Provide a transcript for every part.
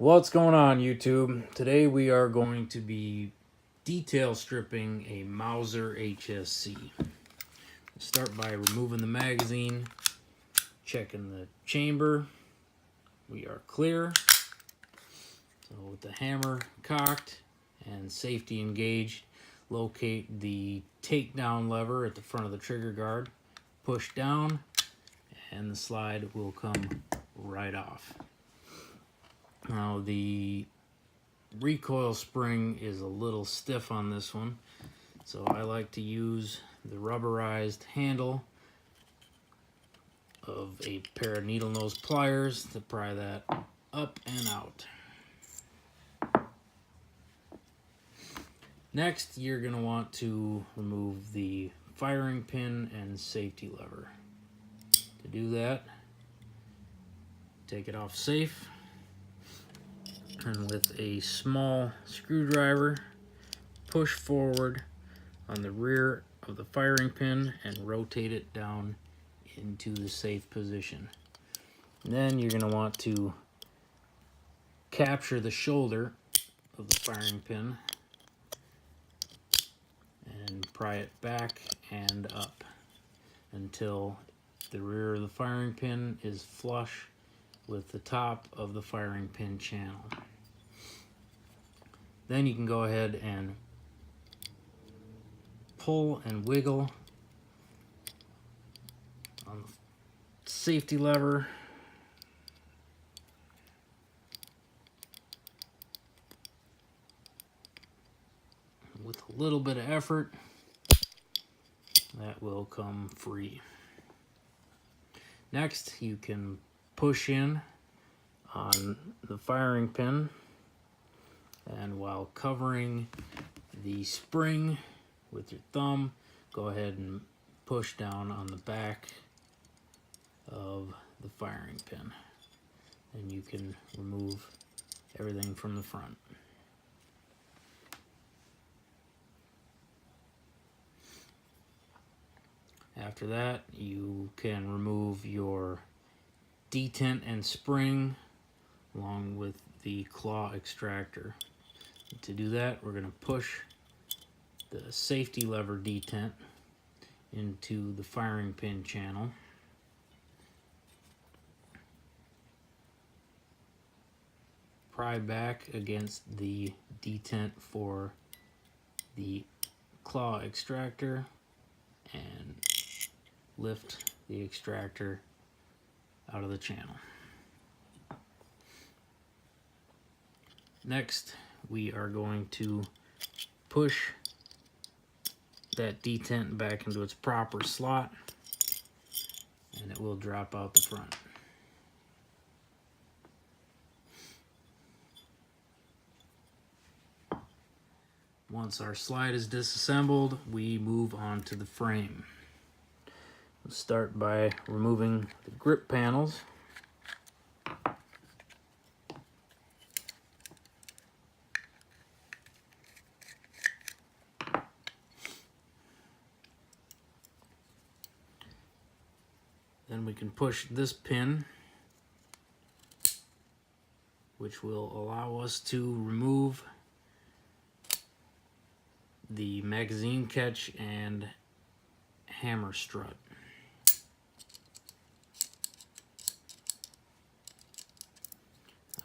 What's going on, YouTube? Today we are going to be detail stripping a Mauser HSc. Start by removing the magazine, checking the chamber. We are clear. So with the hammer cocked and safety engaged, locate the takedown lever at the front of the trigger guard, push down, and the slide will come right off. Now the recoil spring is a little stiff on this one, so I like to use the rubberized handle of a pair of needle nose pliers to pry that up and out. Next, you're going to want to remove the firing pin and safety lever. To do that, take it off safe, and with a small screwdriver, push forward on the rear of the firing pin and rotate it down into the safe position. And then you're going to want to capture the shoulder of the firing pin and pry it back and up until the rear of the firing pin is flush with the top of the firing pin channel. Then you can go ahead and pull and wiggle on the safety lever. With a little bit of effort, that will come free. Next, you can push in on the firing pin, and while covering the spring with your thumb, go ahead and push down on the back of the firing pin, and you can remove everything from the front. After that, you can remove your detent and spring along with the claw extractor. To do that, we're going to push the safety lever detent into the firing pin channel. Pry back against the detent for the claw extractor and lift the extractor out of the channel. Next, we are going to push that detent back into its proper slot, and it will drop out the front. Once our slide is disassembled, we move on to the frame. We'll start by removing the grip panels. Then we can push this pin, which will allow us to remove the magazine catch and hammer strut.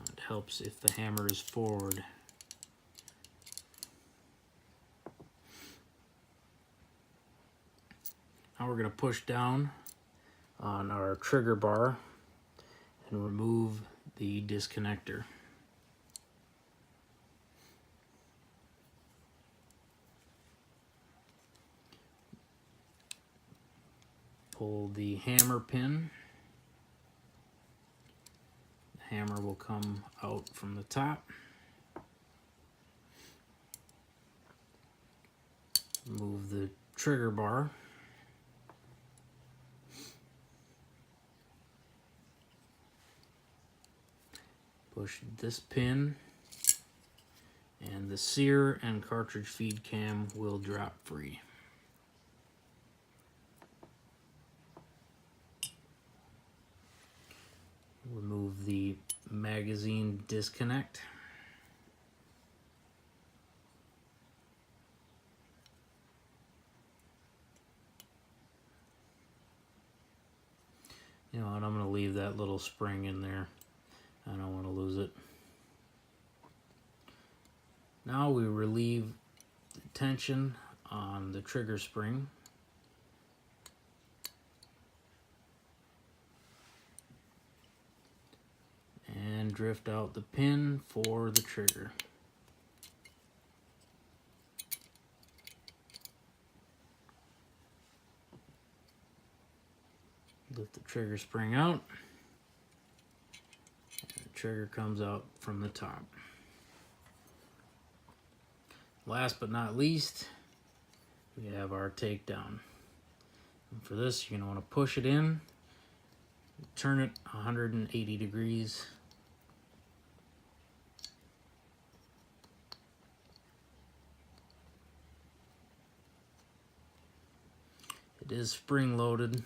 It helps if the hammer is forward. Now we're going to push down on our trigger bar and remove the disconnector. Pull the hammer pin. The hammer will come out from the top. Move the trigger bar. Push this pin, and the sear and cartridge feed cam will drop free. Remove remove the magazine disconnect. You know what, I'm going to leave that little spring in there. I don't want to lose it. Now we relieve the tension on the trigger spring. And drift out the pin for the trigger. Lift the trigger spring out. And the trigger comes out from the top. Last but not least, we have our takedown. And for this, you're going to want to push it in, turn it 180 degrees. It is spring loaded.